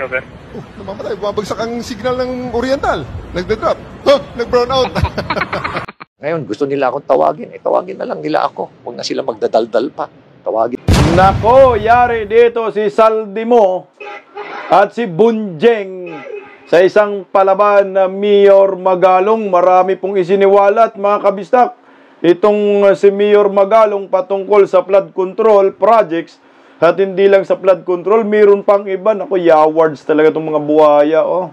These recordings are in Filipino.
over. Oh, namamatay. Bumabagsak ang signal ng Oriental. Nagda-drop. Oh, nag-brown out. Ngayon, gusto nila akong tawagin. Tawagin na lang nila ako. Huwag na sila magdadaldal pa. Tawagin. Nako, yari dito si Saldimo at si Bunjeng sa isang palaban na Mayor Magalong. Marami pong isiniwalat, mga kabistak. Itong si Mayor Magalong patungkol sa flood control projects. At hindi lang sa flood control, mayroon pang iba. Naku, yawards talaga itong mga buhaya. Oh.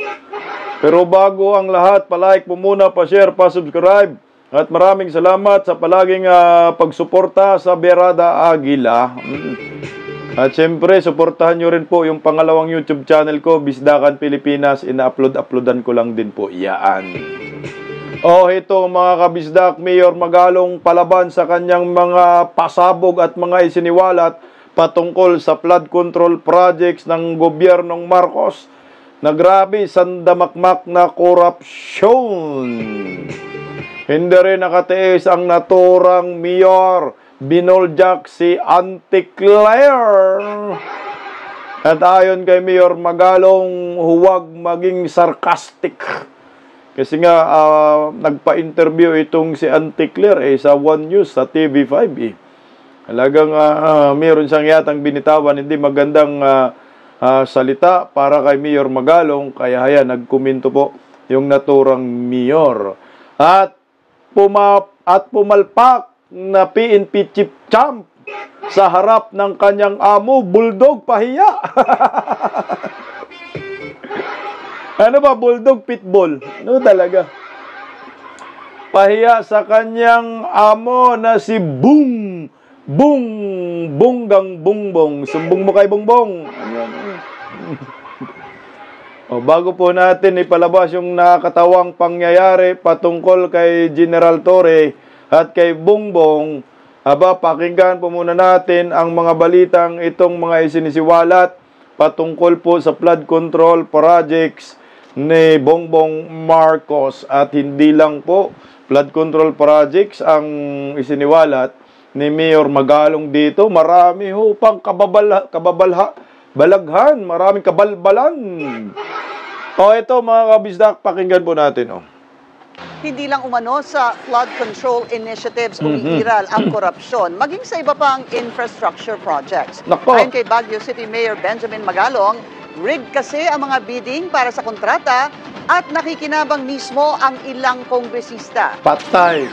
Pero bago ang lahat, palike po muna, pa-share, pa-subscribe. At maraming salamat sa palaging pagsuporta sa Berada Agila. At syempre, suportahan nyo rin po yung pangalawang YouTube channel ko, Bisdakan Pilipinas. Ina-uploadan ko lang din po. Iyaan. Oh, ito mga kabisdak, Mayor Magalong palaban sa kanyang mga pasabog at mga isiniwalat patungkol sa flood control projects ng gobyernong Marcos na grabe, sandamakmak na korupsyon. Hindi rin nakatiis ang naturang mayor, binoljak si Auntie Claire. At ayon kay Mayor Magalong, huwag maging sarcastic. Kasi nga, nagpa-interview itong si Auntie Claire sa One News sa TV5 Talagang mayroon siyang yatang binitawan, hindi magandang salita para kay Mayor Magalong. Kaya ayan, nagkomento po yung naturang mayor. At pumalpak na PNP chief champ sa harap ng kanyang amo, bulldog pahiya. Ano ba, bulldog pitbull? Ano talaga? Pahiya sa kanyang amo na si Bunggang Bungbong. Sumbong mo kay Bongbong. O, bago po natin ipalabas yung nakakatawang pangyayari patungkol kay General Torre at kay Bongbong, pakinggan po muna natin ang mga balitang itong mga isinisiwalat patungkol po sa flood control projects ni Bongbong Marcos. At hindi lang po flood control projects ang isiniwalat ni Mayor Magalong dito. Marami ho pang balaghan, maraming kabalbalan. O ito mga kabisdak, pakinggan po natin. Hindi lang umano sa flood control initiatives umiiral ang korupsyon, maging sa iba pang infrastructure projects. Nako. Ayon kay Baguio City Mayor Benjamin Magalong, rigged kasi ang mga bidding para sa kontrata at nakikinabang mismo ang ilang kongresista. Patay.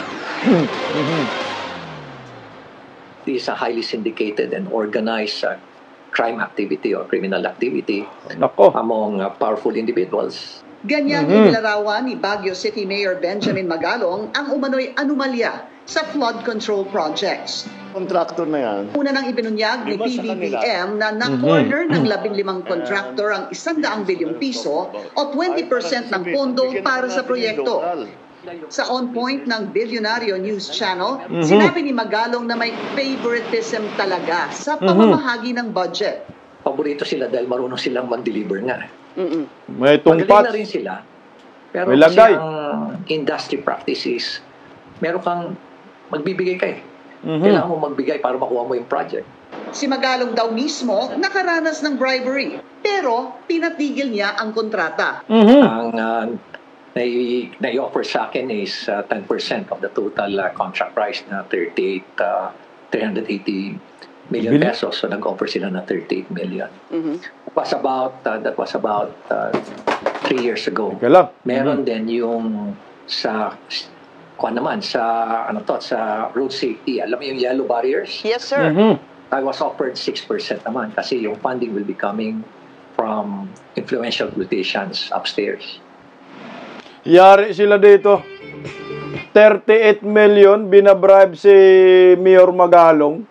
Is a highly syndicated and organized crime activity or criminal activity among powerful individuals. Ganyan inilarawan ni Baguio City Mayor Benjamin Magalong ang umano'y anomalya sa flood control projects. Contractor na yan. Una nang ibinunyag ni PBBM na na-corner ng 15 contractor ang 100 bilyong piso o 20% ng pondo para sa proyekto. Sa On Point ng Billionario News Channel, sinabi ni Magalong na may favoritism talaga sa pamamahagi ng budget. Paborito sila dahil marunong silang mag-deliver nga. May tungpat. Magaling na rin sila. Pero may kasi ang industry practices, meron kang magbibigay ka Kailangan mo magbigay para makuha mo yung project. Si Magalong daw mismo nakaranas ng bribery, pero pinatigil niya ang kontrata. Ang nai-offer sa akin is 10% of the total contract price na 380 million pesos. So nag-offer sila na 38 million. That was about 3 years ago. Meron din yung sa sa road safety. Alam mo yung yellow barriers? Yes, sir. I was offered 6% naman kasi yung funding will be coming from influential politicians upstairs. Yari sila dito. 38 million binabribe si Mayor Magalong.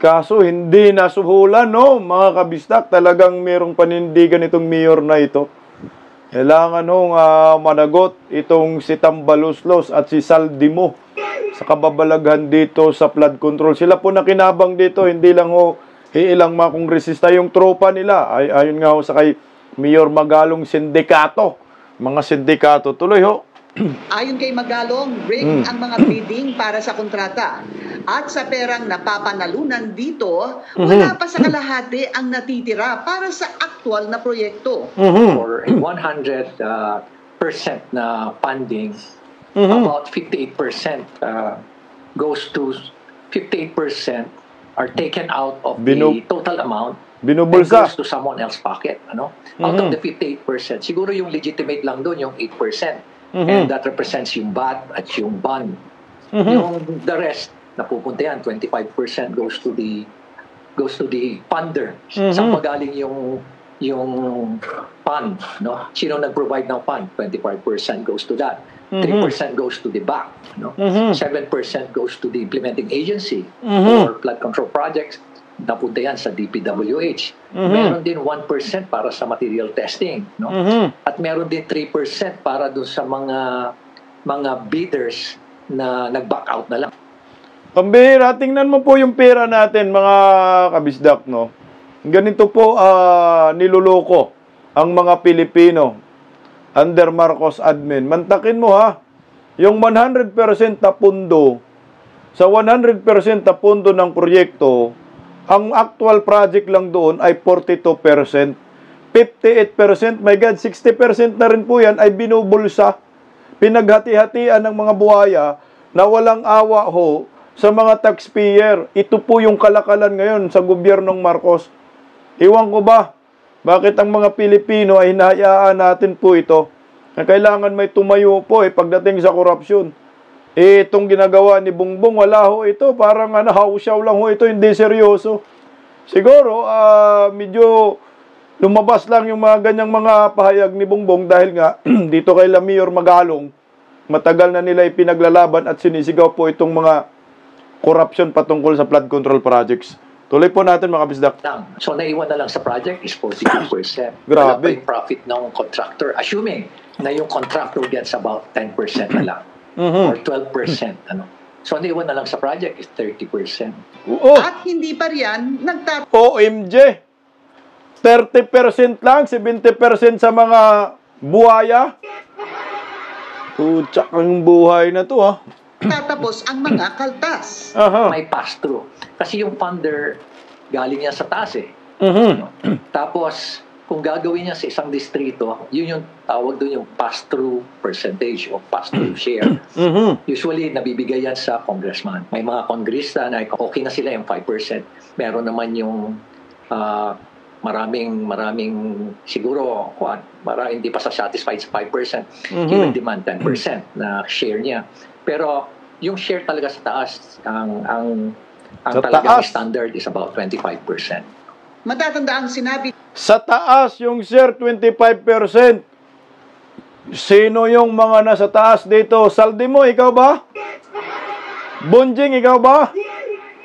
Kaso hindi nasuhulan, mga kabistak. Talagang mayroong panindigan itong mayor na ito. Kailangan managot itong si Tambaluslos at si Saldimo sa kababalaghan dito sa flood control. Sila po nakinabang dito, hindi lang ilang mga kongresista. Yung tropa nila, ayon nga sa kay Mayor Magalong sindikato. Mga sindikato, tuloy Ayon kay Magalong, rigged ang mga bidding para sa kontrata. At sa perang napapanalunan dito, wala pa sa kalahati ang natitira para sa aktual na proyekto. For 100% na funding, about 58% goes to 58% are taken out of the total amount and Binubulsa. goes to someone else's pocket. Out of the 58%, siguro yung legitimate lang doon, yung 8%. And that represents yung VAT at yung bond. Yung the rest, napupunta yan, 25% goes to the funder. Saan magaling yung fund, no? Sino nag-provide ng fund? 25% goes to that. 3% goes to the back, no? 7% goes to the implementing agency for flood control projects. Napunta yan sa DPWH. Meron din 1% para sa material testing, no? At meron din 3% para dun sa mga bidders na nag-back out na lang. Pambihira, tingnan mo po yung pera natin, mga kabisdak, no? Ganito po niluloko ang mga Pilipino under Marcos admin. Mantakin mo ha, yung 100% na pundo, sa 100% na pundo ng proyekto, ang actual project lang doon ay 42%. 58%, my God, 60% na rin po yan ay binubulsa. Pinaghati-hatian ng mga buhaya na walang awa ho sa mga taxpayer. Ito po yung kalakalan ngayon sa gobyernong Marcos. Iwan ko ba, bakit ang mga Pilipino ay hinahayaan natin po ito na kailangan may tumayo po pagdating sa korupsyon. Itong ginagawa ni Bongbong, wala ho ito. Parang hausaw lang ho ito, hindi seryoso. Siguro, medyo lumabas lang yung mga ganyang mga pahayag ni Bongbong dahil nga dito kay Mayor Magalong, matagal na nila ipinaglalaban at sinisigaw po itong mga korupsyon patungkol sa flood control projects. Tuloy po natin mga kabisdak. So naiwan na lang sa project is 42%. Grabe. Wala pa yung profit ng contractor. Assuming na yung contractor gets about 10% na lang. Or 12%. So naiwan na lang sa project is 30%. Oo. At hindi pa riyan OMG. 30% lang, 70% sa mga buhaya. Putsak ang buhay na to ha. nagtatapos ang mga kaltas. May pass-through. Kasi yung funder, galing yan sa taas eh. Tapos, kung gagawin niya sa isang distrito, yun yung tawag doon yung pass-through percentage o pass-through share. Usually, nabibigay yan sa congressman. May mga kongresta na okay na sila yung 5%. Meron naman yung maraming siguro hindi pa sa satisfied sa 5%. He will demand 10% na share niya. Pero yung share talaga sa taas, ang talagang standard is about 25%. Matatandaan sinabi sa taas yung share 25%. Sino yung mga nasa taas dito? Saldimo, ikaw ba? Bonjing, ikaw ba?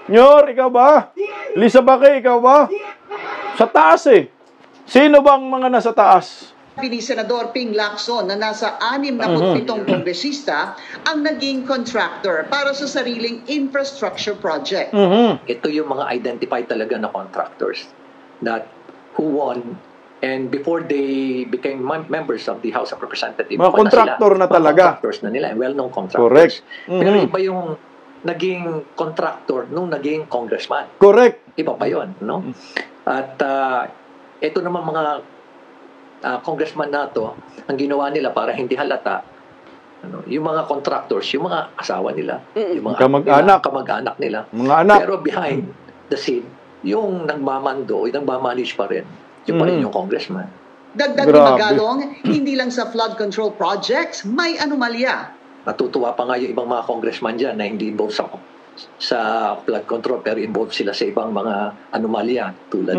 Nyor, ikaw ba? Lisa Bake, ikaw ba? Sa taas eh. Sino bang mga nasa taas? ni Senador Ping Lacson na nasa 67 kongresista ang naging contractor para sa sariling infrastructure project. Ito yung mga identified talaga na contractors that who won and before they became members of the House of Representatives. Mga contractor na talaga. Contractors na nila, well-known contractors. Correct. Pero iba yung naging contractor nung naging congressman. Correct. Iba pa yun, no? At ito naman mga congressman na to, ang ginawa nila para hindi halata, yung mga contractors, yung mga asawa nila, yung mga kamag-anak nila. Mga anak. Pero behind the scene, yung nagmamando, yung nagmamanage pa rin, yung pa rin yung congressman. Dagdag ni Magalong, hindi lang sa flood control projects, may anomalya. Natutuwa pa nga yung ibang mga congressman dyan na hindi involved sa flood control, pero involved sila sa ibang mga anomalya tulad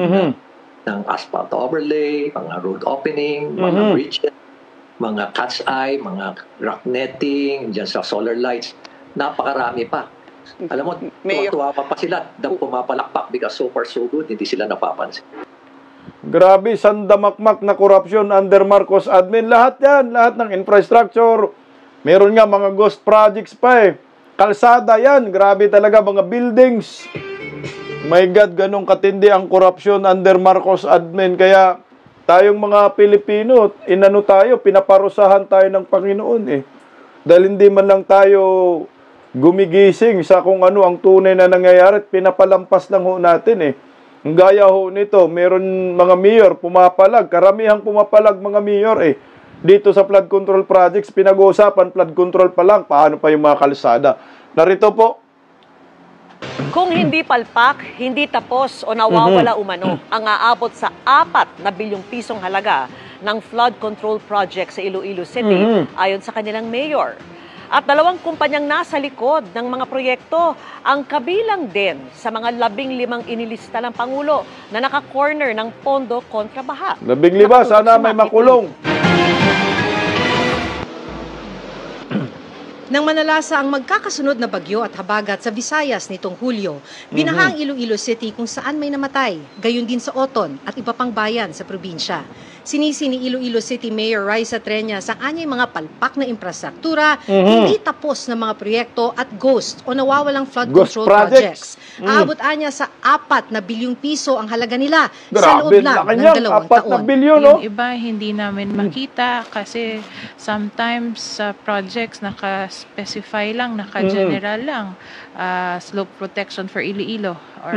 ng asphalt overlay, mga road opening, mga bridges, mga cat's eye, mga rock netting, dyan sa solar lights. Napakarami pa. Alam mo, tuwa pa sila na pumapalakpak because so far so good, hindi sila napapansin. Grabe, sandamakmak na korupsyon under Marcos admin. Lahat yan, lahat ng infrastructure. Meron nga mga ghost projects pa eh. Kalsada yan, grabe talaga mga buildings. My God, ganong katindi ang korupsyon under Marcos admin. Kaya tayong mga Pilipino, pinaparusahan tayo ng Panginoon eh. Dahil hindi man lang tayo gumigising sa kung ano ang tunay na nangyayari at pinapalampas lang ho natin eh. Ang gaya ho nito, meron mga mayor pumapalag, karamihang pumapalag mga mayor eh. Dito sa flood control projects, pinag-uusapan flood control pa lang, paano pa yung mga kalsada. Narito po. Kung hindi palpak, hindi tapos o nawawala umano ang aabot sa 4 na bilyong pisong halaga ng flood control project sa Iloilo City ayon sa kanilang mayor. At 2 kumpanyang nasa likod ng mga proyekto ang kabilang din sa mga 15 inilista ng Pangulo na naka-corner ng pondo kontra baha. 15, sana may makulong. Nang manalasa ang magkakasunod na bagyo at habagat sa Visayas nitong Hulyo, binaha ang Iloilo City kung saan may namatay, gayon din sa Oton at iba pang bayan sa probinsya. Sinisi ni Iloilo City Mayor Raisa Treñas ang anyay mga palpak na infrastruktura, hindi tapos na mga proyekto at ghost o nawawalang flood control projects. Aabot anya sa 4 na bilyong piso ang halaga nila sa loob lang ng 2 taon. 4 na bilyon, Yung iba hindi namin makita kasi sometimes sa projects naka-specify lang, naka-general lang. Slope protection for Iloilo or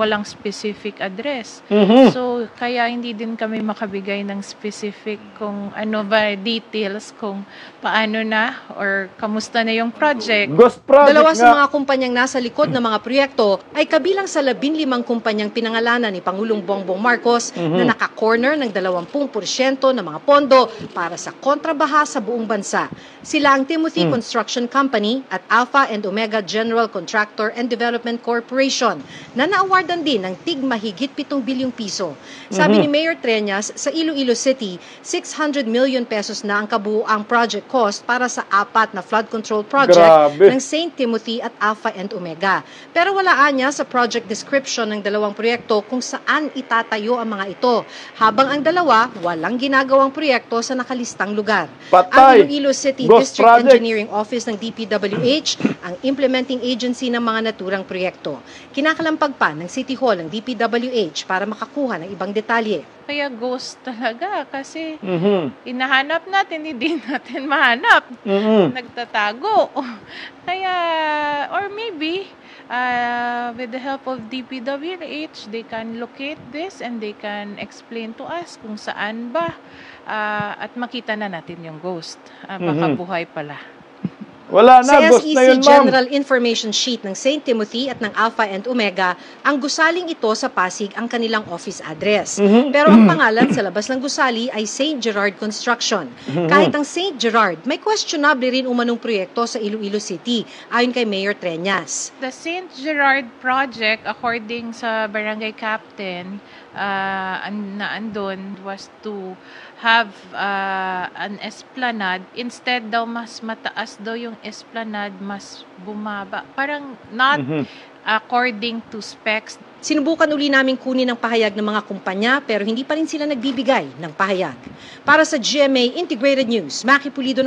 walang specific address. So, kaya hindi din kami makabigay ng specific kung ano ba details kung paano na or kamusta na yung project. Ghost project 2 nga. sa mga kumpanyang nasa likod ng mga proyekto ay kabilang sa 15 kumpanyang pinangalanan ni Pangulong Bongbong Marcos na naka-corner ng 20% ng mga pondo para sa kontrabaha sa buong bansa. Sila ang Timothy Construction Company at Alpha and Omega General Contractor and Development Corporation na naawardan din ng tig mahigit 7 bilyong piso. Sabi ni Mayor Treñas, sa Iloilo City, 600 million pesos na ang kabuuang project cost para sa 4 na flood control project ng St. Timothy at Alpha and Omega. Pero walaan niya sa project description ng 2 proyekto kung saan itatayo ang mga ito, habang ang 2 walang ginagawang proyekto sa nakalistang lugar. Patay. Ang Iloilo City Ghost District project. Engineering Office ng DPWH ang implementing agency ng mga naturang proyekto. Kinakalampag pa ng City Hall ng DPWH para makakuha ng ibang detalye. Kaya ghost talaga kasi inahanap natin, hindi natin mahanap. Nagtatago. Kaya, or maybe, with the help of DPWH, they can locate this and they can explain to us kung saan ba at makita na natin yung ghost. Baka buhay pala. Wala Sa na, ghost na SEC yun, ma'am. General Information Sheet ng St. Timothy at ng Alpha and Omega, ang gusaling ito sa Pasig ang kanilang office address. Pero ang pangalan sa labas ng gusali ay St. Gerard Construction. Kahit ang St. Gerard, may questionable rin umanong proyekto sa Iloilo City, ayon kay Mayor Treñas. The St. Gerard project, according sa barangay captain, na andun was to have an esplanade. Instead daw mas mataas daw yung esplanade, mas bumaba. Parang not according to specs. Sinubukan uli namin kunin ang pahayag ng mga kumpanya pero hindi pa rin sila nagbibigay ng pahayag. Para sa GMA Integrated News, Maki Pulido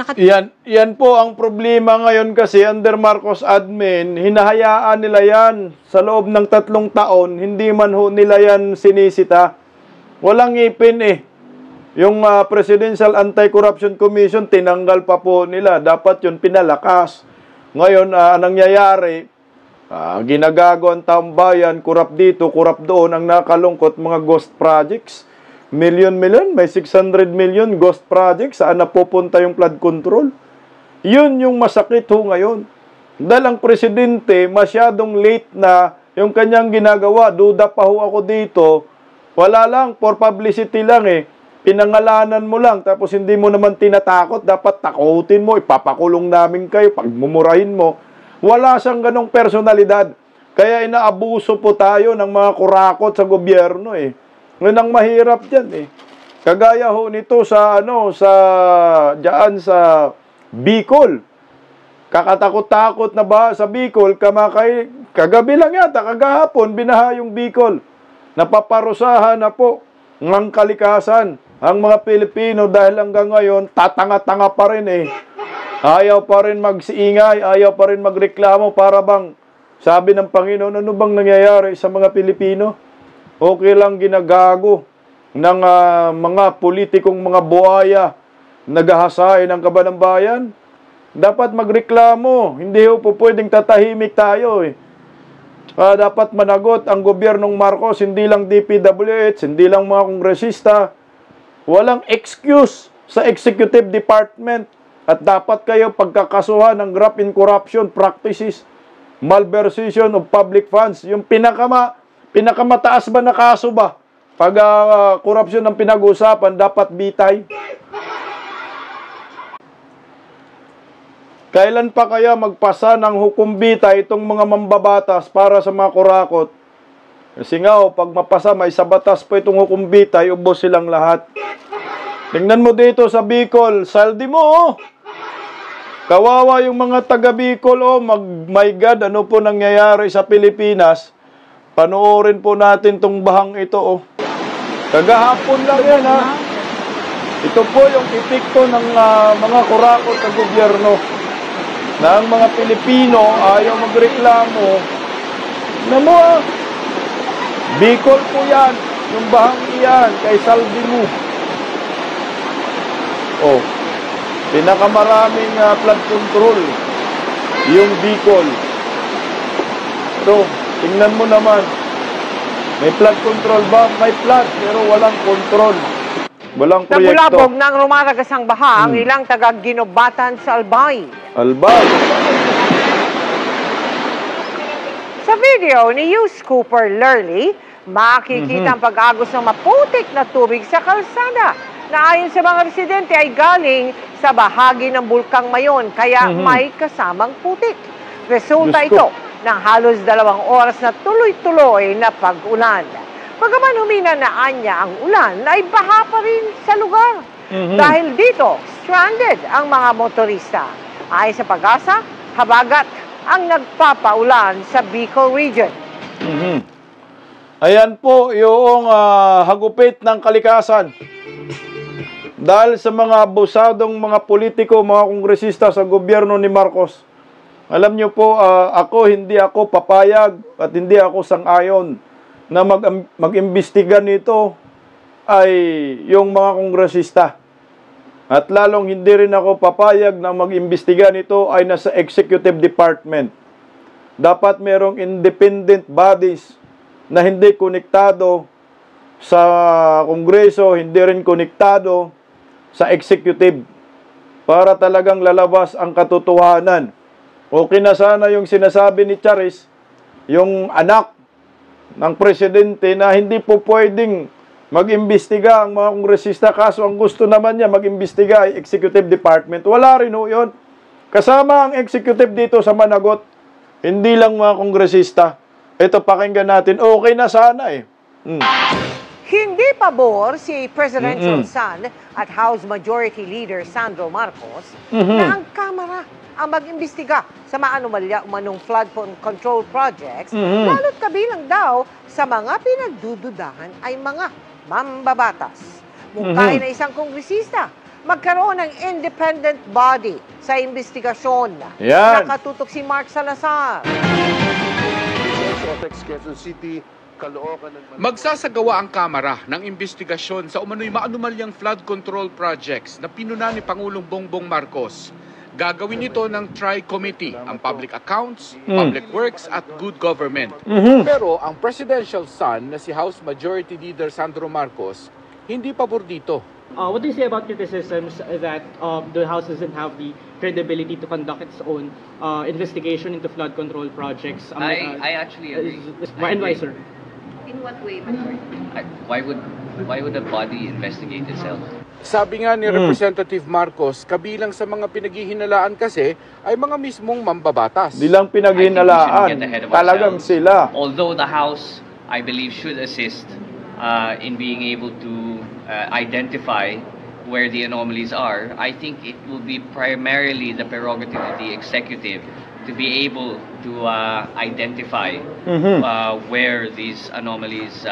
Yan po ang problema ngayon kasi under Marcos admin, hinahayaan nila yan sa loob ng 3 taon, hindi man ho nila yan sinisita. Walang ngipin eh. Yung Presidential Anti-Corruption Commission, tinanggal pa po nila. Dapat yun pinalakas. Ngayon, nangyayari, ginagago ang taong bayan, kurap dito, kurap doon, ang nakalungkot, mga ghost projects. Million, may 600 million ghost projects. Saan napupunta yung flood control? Yun yung masakit ho ngayon. Dahil ang presidente, masyadong late na yung kanyang ginagawa. Duda pa ho ako dito. Wala lang, for publicity lang eh. Pinangalanan mo lang, tapos hindi mo naman tinatakot, dapat takutin mo, ipapakulong namin kayo, pagmumurahin mo. Wala siyang ganong personalidad. Kaya inaabuso po tayo ng mga kurakot sa gobyerno eh. Ngayon ang mahirap dyan eh. Kagaya ho nito sa dyan sa Bicol. Kakatakot-takot na ba sa Bicol, kagabi lang yata, kagahapon, binaha yung Bicol. Napaparusahan na po ng kalikasan ang mga Pilipino dahil hanggang ngayon, tatanga-tanga pa rin eh. Ayaw pa rin magsiingay, ayaw pa rin magreklamo para bang, sabi ng Panginoon, ano bang nangyayari sa mga Pilipino? Okay lang ginagago ng mga politikong mga buhaya naghahasain ang kaban ng bayan. Dapat magreklamo. Hindi po pwedeng tatahimik tayo eh. Dapat managot ang gobyernong Marcos, hindi lang DPWH, hindi lang mga kongresista. Walang excuse sa executive department at dapat kayo pagkakasuhan ng graft in corruption practices, malversation of public funds. Yung pinakamataas ba na kaso ba? Pag korupsyon ng pinag-uusapan, dapat bitay. Kailan pa kaya magpasa ng hukom bitay itong mga mambabatas para sa mga kurakot? Kasi nga, pag mapasa, may sa batas pa itong hukom bitay, ubos silang lahat. Tingnan mo dito sa Bicol, saldi mo, kawawa yung mga taga Bicol, my God, ano po nangyayari sa Pilipinas? Panoorin po natin tong bahang ito, Kagahapon lang yan, Ito po yung epekto ng mga kurakot sa gobyerno. Na ang mga Pilipino ayaw magreklamo. Na mo, Bicol po yan, yung bahang iyan, kay saldi mo. Pinakamaraming flood control, yung Bicol. Pero, tingnan mo naman, may flood control ba? May flood, pero walang control. Walang proyekto. Nabulabog ng rumaragasang baha ang ilang taga-ginobatan sa Albay. Sa video ni Hughes Cooper Lurley, makikita ang pag-agos ng maputik na tubig sa kalsada na ayon sa mga residente ay galing sa bahagi ng Bulkang Mayon, kaya may kasamang putik. Resulta ito ng halos 2 oras na tuloy-tuloy na pag-ulan. Pagkaman humina na anya ang ulan, ay baha pa rin sa lugar. Dahil dito, stranded ang mga motorista. Ayon sa Pag-asa, habagat ang nagpapaulan sa Bicol Region. Ayan po yung hagupit ng kalikasan. Dahil sa mga abusadong mga politiko, mga kongresista sa gobyerno ni Marcos. Alam niyo po, hindi ako papayag at hindi ako sang-ayon na mag-imbestiga nito ay yung mga kongresista. At lalong hindi rin ako papayag na mag-imbestiga nito ay nasa executive department. Dapat merong independent bodies na hindi konektado sa kongreso, hindi rin konektado sa executive para talagang lalabas ang katotohanan. Okay na sana yung sinasabi ni Charis, yung anak ng presidente na hindi po pwedeng mag-imbestiga ang mga kongresista, kaso ang gusto naman niya mag-imbestiga ay executive department. Wala rin ho yun. Kasama ang executive dito sa managot, hindi lang mga kongresista. Ito, pakinggan natin, okay na sana Hindi pabor si Presidential Son at House Majority Leader Sandro Marcos na ang Kamara ang mag-imbestiga sa maanumalya umanong flood control projects, lalo't kabilang daw sa mga pinagdududahan ay mga mambabatas. Mungkahin na isang kongresista, magkaroon ng independent body sa investigasyon. Nakatutok si Mark Salazar. Magsasagawa ang Kamara ng investigasyon sa umano'y maanumalyang flood control projects na pinuna ni Pangulong Bongbong Marcos. Gagawin ito ng Tri-Committee, ang Public Accounts, Public Works at Good Government. Pero ang presidential son na si House Majority Leader Sandro Marcos, hindi pabor dito. What do you say about criticisms that the House doesn't have the credibility to conduct its own investigation into flood control projects? I actually agree. And why, sir? In what way, Majority? Why would a body investigate itself? Sabi nga ni Representative Marcos, kabilang sa mga pinaghihinalaan kasi ay mga mismong mambabatas. Di lang pinaghihinalaan, talagang sila. Although the House, I believe, should assist in being able to identify where the anomalies are, I think it will be primarily the prerogative of the executive to be able to identify where these anomalies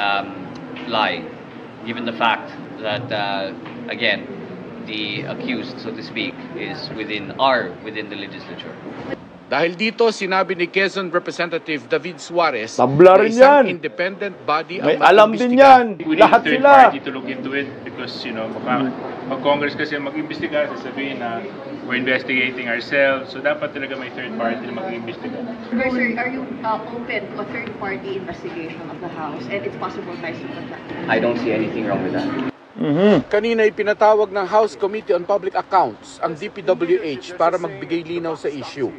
lie, given the fact that again, the accused, so to speak, is within the legislature. Dahil dito, sinabi ni Quezon Representative David Suarez Tabla rin na isang yan. independent body May ang alam din yan. We need Lahat a third sila. party to look into it. because, baka pag-Congress kasi mag-imbestiga, sasabihin na we're investigating ourselves. So, dapat talaga may third party na mag-imbestiga. Sir, are you open to a third-party investigation of the House and its possible ties to contract? I don't see anything wrong with that. Kanina ipinatawag ng House Committee on Public Accounts ang DPWH para magbigay linaw sa issue.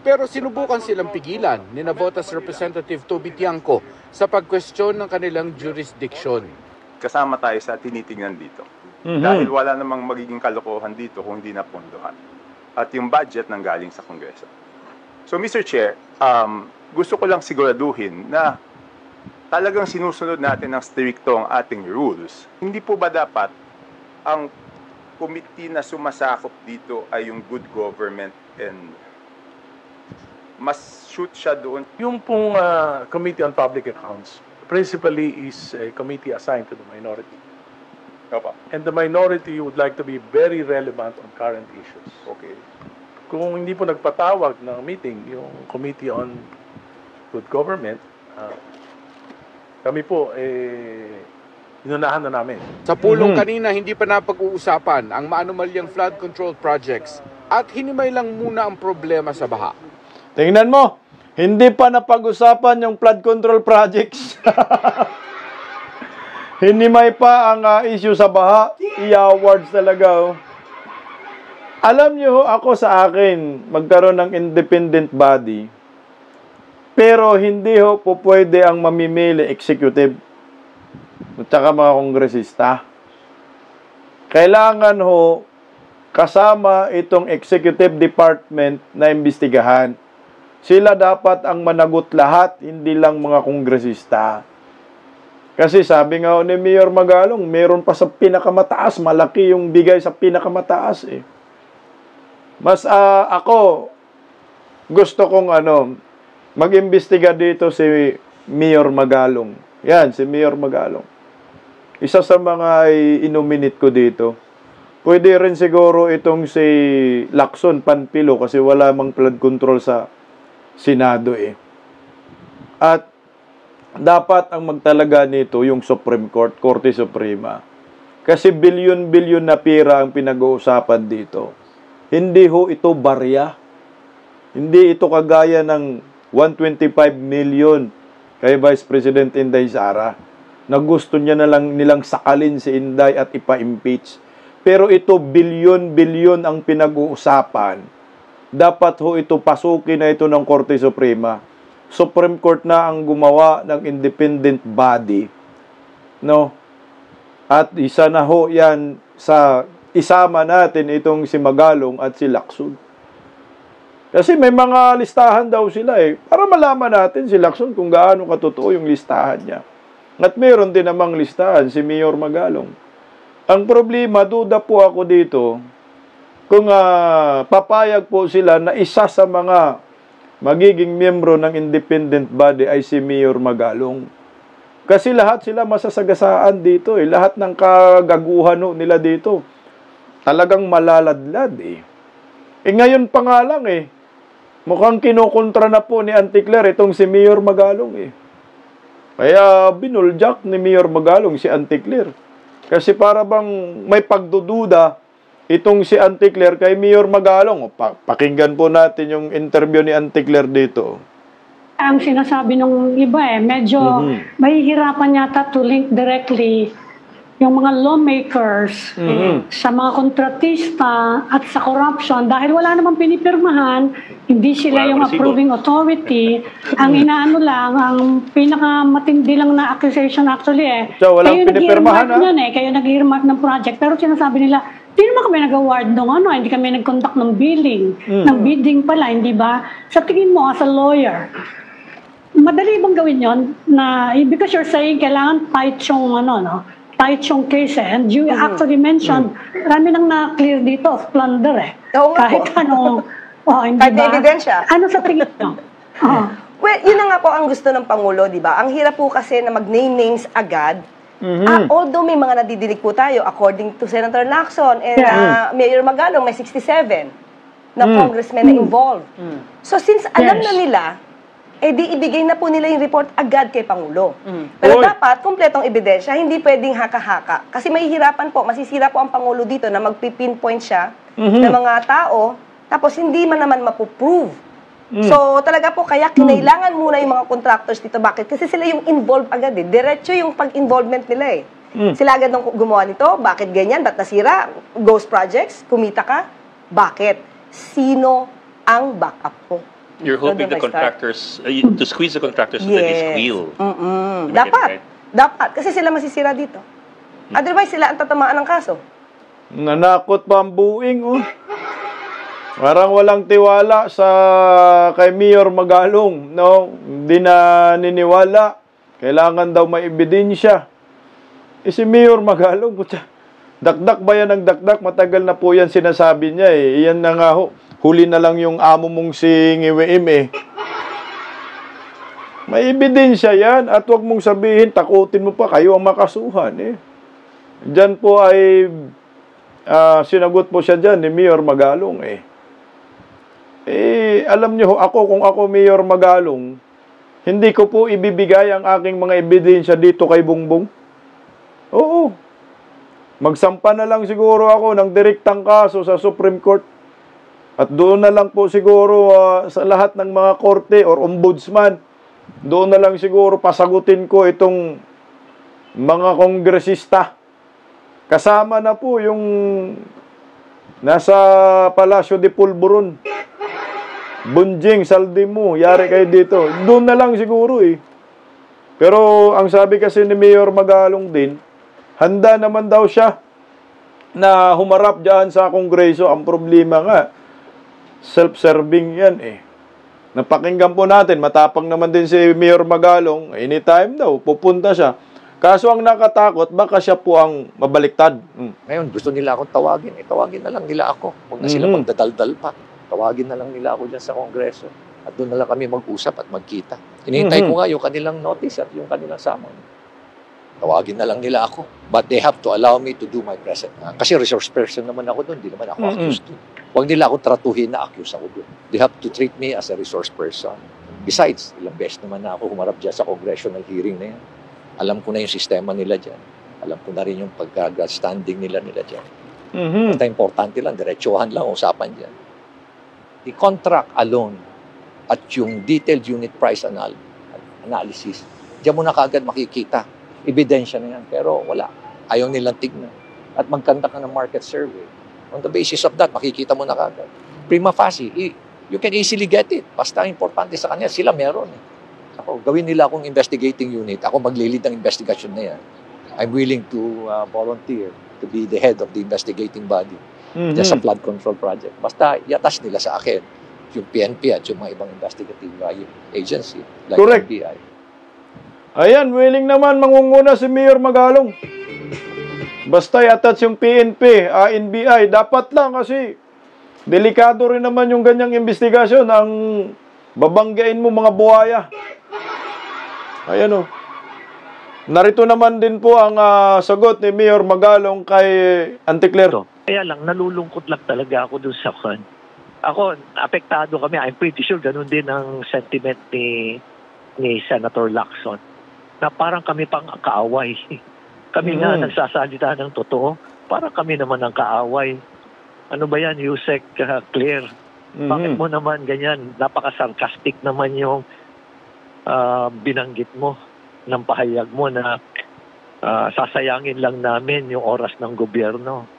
Pero sinubukan silang pigilan ni Navotas Representative Toby Tiangco sa pag-question ng kanilang jurisdiction. Kasama tayo sa tinitingnan dito. Dahil wala namang magiging kalokohan dito kung hindi napondohan. At yung budget nanggaling sa Kongreso. So Mr. Chair, gusto ko lang siguraduhin na talagang sinusunod natin ng stricto ang ating rules. Hindi po ba dapat ang committee na sumasakop dito ay yung good government and mas shoot siya doon? Yung pong Committee on Public Accounts principally is a committee assigned to the minority. Opo. And the minority would like to be very relevant on current issues. Okay. Kung hindi po nagpatawag ng meeting yung Committee on Good Government, kami po, inunahan na namin. Sa pulong kanina, hindi pa napag-uusapan ang maanumalyang flood control projects at hinimay lang muna ang problema sa baha. Tingnan mo, hindi pa napag-usapan yung flood control projects. Hinimay pa ang issue sa baha. I-awards talaga. Oh. Alam niyo ako sa akin, magkaroon ng independent body. Pero hindi po pwede ang mamimili executive at saka mga kongresista. Kailangan kasama itong executive department na imbestigahan. Sila dapat ang managot lahat, hindi lang mga kongresista. Kasi sabi nga ni Mayor Magalong, meron pa sa pinakamataas, malaki yung bigay sa pinakamataas eh. Mas ako, gusto kong mag-imbestiga dito si Mayor Magalong. Yan, si Mayor Magalong. Isa sa mga inominate ko dito. Pwede rin siguro itong si Lacson Panpilo kasi wala mang flood control sa Senado eh. At dapat ang magtalaga nito yung Supreme Court, Korte Suprema. Kasi bilyon-bilyon na pera ang pinag-uusapan dito. Hindi ito barya. Hindi ito kagaya ng 125 million kay Vice President Inday Sara na gusto niya na lang nilang sakalin si Inday at ipa-impeach. Pero ito bilyon-bilyon ang pinag-uusapan. Dapat ito pasukin na ito ng Korte Suprema. Supreme Court na ang gumawa ng independent body. No? At isa na yan sa isama natin itong si Magalong at si Lacson. Kasi may mga listahan daw sila eh. Para malaman natin si Lacson kung gaano katotoo yung listahan niya. At meron din namang listahan si Mayor Magalong. Ang problema, duda po ako dito, kung papayag po sila na isa sa mga magiging miyembro ng independent body ay si Mayor Magalong. Kasi lahat sila masasagasaan dito eh. Lahat ng kagaguhan nila dito. Talagang malaladlad eh. Ngayon pa nga lang eh. Mukhang kinukontra na po ni Auntie Claire itong si Mayor Magalong eh. Kaya binuljak ni Mayor Magalong si Auntie Claire. Kasi para bang may pagdududa itong si Auntie Claire kay Mayor Magalong. Pakinggan po natin yung interview ni Auntie Claire dito. Ang sinasabi ng iba medyo mahihirapan yata to link directly yung mga lawmakers sa mga kontratista at sa corruption dahil wala namang pinipirmahan, hindi sila yung approving authority. Ang inaano lang, ang pinakamatindi lang na accusation actually So, walang kayo pinipirmahan kayo nag-earmark ng project, pero sinasabi nila, hindi naman kami nag-award hindi kami nag-conduct ng billing, ng bidding pala, hindi ba? Sa tingin mo as a lawyer, madali bang gawin yon na, because you're saying kailangan tight yung tight yung case and you actually mentioned marami nang na-clear dito of plunder kahit ano hindi kahit ba? ebidensya. Ano sa tingin mo? Well, yun na nga po ang gusto ng Pangulo, di ba? Ang hirap po kasi na mag-name names agad. Although may mga nadidinig po tayo, according to Senator Lacson and Mayor Magalong, may 67 na congressmen na involved. So since alam na nila eh di ibigay na po nila yung report agad kay Pangulo. Pero dapat, kumpletong ebidensya, hindi pwedeng haka-haka. Kasi mahihirapan po, masisira po ang Pangulo dito na magpipinpoint siya ng mga tao, tapos hindi man naman mapuprove. So, talaga po, kaya kinailangan muna yung mga contractors dito. Bakit? Kasi sila yung involved agad eh. Diretso yung pag-involvement nila eh. Sila agad nung gumawa nito. Bakit ganyan? Ba't nasira? Ghost projects? Kumita ka? Bakit? Sino ang backup mo? You're hoping the contractors, to squeeze the contractors so that they squeal. Dapat. Dapat. Kasi sila masisira dito. Otherwise, sila ang tatamaan ng kaso. Nanakot pa ang buing, oh. Parang walang tiwala sa kay Mayor Magalong, no? Hindi na niniwala. Kailangan daw may ebidensya. Si Mayor Magalong, dakdak ba yan ang dakdak? Matagal na po yan sinasabi niya eh. Iyan na nga ho. Huli na lang yung amo mong si Ngiweim eh. May ebidensya yan at huwag mong sabihin, takutin mo pa, kayo ang makasuhan eh. Diyan po ay sinagot po siya dyan ni Mayor Magalong eh. Alam niyo, kung ako Mayor Magalong, hindi ko po ibibigay ang aking mga ebidensya dito kay Bongbong. Oo. Magsampa na lang siguro ako ng direktang kaso sa Supreme Court. At doon na lang po siguro sa lahat ng mga korte or ombudsman, doon na lang siguro pasagutin ko itong mga kongresista. Kasama na po yung nasa Palacio de Polvoron. Bunjing, Saldimo, yari kayo dito. Doon na lang siguro eh. Pero ang sabi kasi ni Mayor Magalong din, handa naman daw siya na humarap dyan sa Kongreso. Ang problema nga, self-serving yan eh. Napakinggan po natin, matapang naman din si Mayor Magalong, anytime daw, pupunta siya. Kaso ang nakatakot, baka siya po ang mabaliktad. Ngayon, gusto nila akong tawagin. Tawagin na lang nila ako. Huwag na sila magdadaldal pa. Tawagin na lang nila ako dyan sa Kongreso. At doon na lang kami mag-usap at magkita. Hinihintay ko nga yung kanilang notice at yung kanilang summons. Tawagin na lang nila ako. But they have to allow me to do my present. Kasi resource person naman ako doon. Hindi naman ako accused doon. Huwag nila akong tratuhin na accuse ako doon. They have to treat me as a resource person. Besides, ilang beses naman na ako humarap dyan sa congressional hearing na yan. Alam ko na yung sistema nila dyan. Alam ko na rin yung pagka-standing nila dyan. Basta importante lang, diretsuhan lang usapan dyan. The contract alone at yung detailed unit price analysis, diyan mo na kaagad makikita. Ebidensya na yan. Pero wala. Ayaw nilang tignan. At magkanta ka ng market survey. On the basis of that, makikita mo na kaagad. Prima facie, you can easily get it. Basta importante sa kanya, sila meron. Ako, gawin nila akong investigating unit. Ako maglilid ng investigation na yan. I'm willing to volunteer to be the head of the investigating body. Just sa flood control project. Basta yatas nila sa akin yung PNP at yung mga ibang investigative agency like NBI. Ayan, willing naman mangunguna si Mayor Magalong. Basta yatas yung PNP, NBI, dapat lang kasi delikado rin naman yung ganyang investigasyon ang babanggain mo mga buhaya. Ayan o. Narito naman din po ang sagot ni Mayor Magalong kay Anticler. Kaya lang, nalulungkot lang talaga ako dun sa kan. Ako, apektado kami. I'm pretty sure ganun din ang sentiment ni Senator Lacson. Na parang kami pang kaaway. Kami nga nagsasalita ng totoo. Parang kami naman ang kaaway. Ano ba yan, Yusek Claire? Bakit mo naman ganyan? Napaka-sarcastic naman yung binanggit mo ng pahayag mo na sasayangin lang namin yung oras ng gobyerno.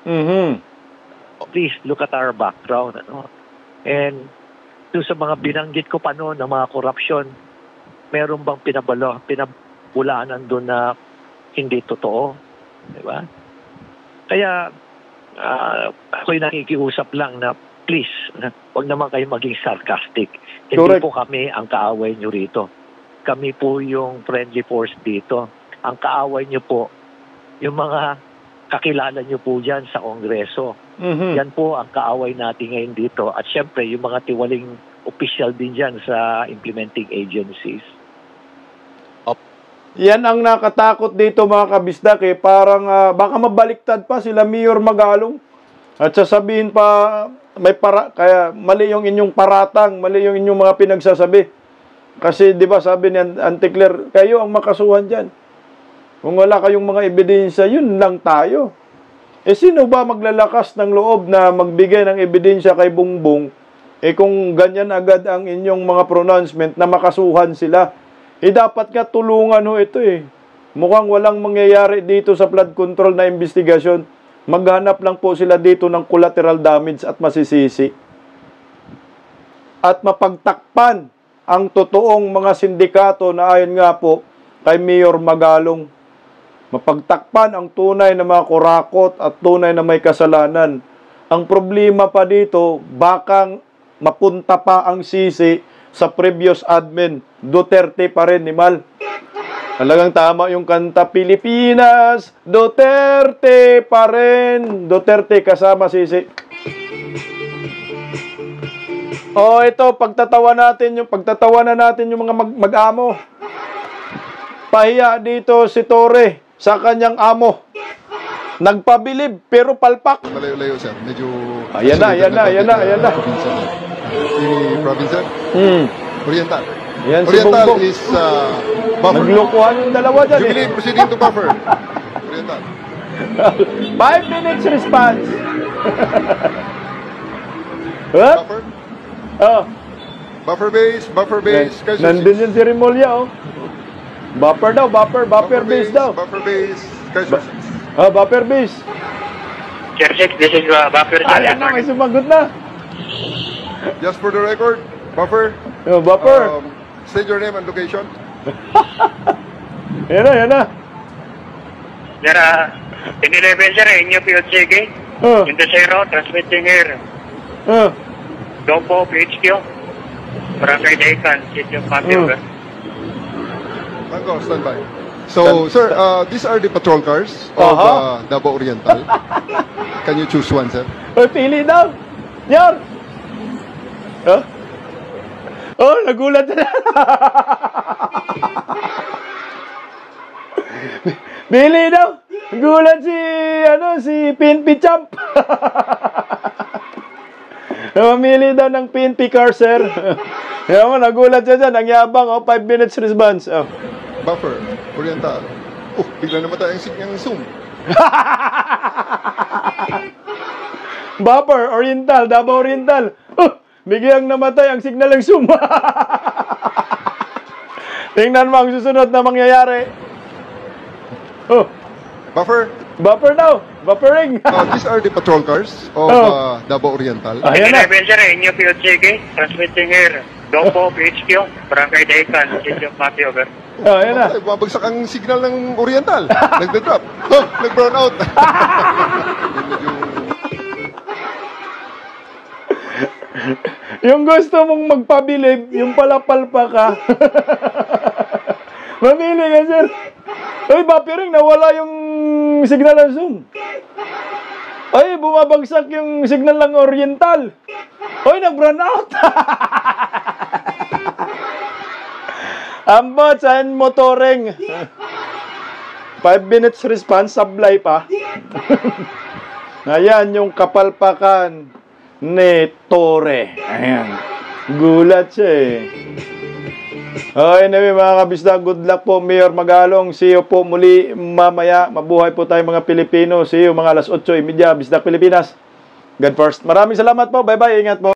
Please look at our background. And doon sa mga binanggit ko pa noon na mga korupsyon, meron bang pinabulaanan doon na hindi totoo? Diba? Kaya ako'y nakikiusap lang na please, huwag naman kayo maging sarcastic. Hindi po kami ang kaaway nyo rito. Kami po yung friendly force dito. Ang kaaway nyo po, yung mga kakilala nyo po dyan sa Kongreso. Yan po ang kaaway natin ngayon dito. At syempre, yung mga tiwaling official din dyan sa implementing agencies. Yan ang nakatakot dito mga kabisdak eh. Parang baka mabaliktad pa sila Mayor Magalong. At sasabihin pa, kaya mali yung inyong paratang, mali yung inyong mga pinagsasabi. Kasi, di ba, sabi ni Auntie Claire, kayo ang makasuhan dyan. Kung wala kayong mga ebidensya, yun lang tayo. Sino ba maglalakas ng loob na magbigay ng ebidensya kay Bongbong? Kung ganyan agad ang inyong mga pronouncement na makasuhan sila, dapat nga tulungan ho ito Mukhang walang mangyayari dito sa flood control na investigasyon. Maghanap lang po sila dito ng collateral damage at masisisi. At mapagtakpan ang totoong mga sindikato na ayon nga po kay Mayor Magalong. Mapagtakpan ang tunay na mga kurakot at tunay na may kasalanan. Ang problema pa dito, bakang mapunta pa ang sisi sa previous admin. Duterte pa rin ni Mal. Talagang tama yung kanta, Pilipinas, Duterte pa rin. Duterte kasama sisi. Ito, pagtatawanan natin yung mga mag-amo. Pahiya dito si Torre sa kanyang amo. Nagpabilib pero palpak. Malayo-layo, sir. Medyo... Ayan na. Ini province, Oriental. Yan si Oriental Bongbong. is buffer. Naglokohan yung dalawa dyan Jubilee proceeding to buffer. Oriental. 5 minutes response. What? Buffer? Buffer base. Nandun yung si Rimulya, Buffer base daw. Buffer base, Kaiser 6. Buffer base. Chair 6, this is buffer. Ayan na, may sumagot na. Just for the record, buffer. Buffer. State your name and location. Yan na. Sir, in 11, sir, inyo POCG. In the 0, transmitting here. Dopo, PHQ. Barangay Daikan, City of Mateo. Tango, standby. So, sir, these are the patrol cars of Davao Oriental. Can you choose one, sir? Pili daw. Yan. Nagulat na. Pili daw. Nagulat si PNP Champ. Mamili daw ng PNP car, sir. Nagulat siya dyan. Ang yabang, 5 minutes response. Buffer, Oriental. Bigla namatay ang signal ng Zoom. Buffer, Oriental, Davao Oriental. Biglang namatay ang signal ng Zoom. Tingnan mo ang susunod na mangyayari. Buffer daw. Buffering. These are the patrol cars of Davao Oriental. In 11, sir, inyo POCG. Transmitting here. Dopo, PHQ. Barangay Daikan, City of Mateo. Ayan na. Bumabagsak ang signal ng Oriental. Nagda-drop. Nag-brown out. Yung gusto mong magpabilib, yung palapalpa ka. Mamili ka, sir. Buffering, nawala yung signal ng Zoom. Bumabagsak yung signal ng Oriental. Nag-brown out. Ambot, saan motoreng? 5 minutes response, sablay pa. Ayan, yung kapalpakan ni Torre. Ayan. Gulat siya Anyway, mga kabisda, good luck po, Mayor Magalong. See you po muli mamaya. Mabuhay po tayo mga Pilipino. See you mga 8:30, Bisdak Pilipinas. God first. Maraming salamat po. Bye-bye. Ingat po.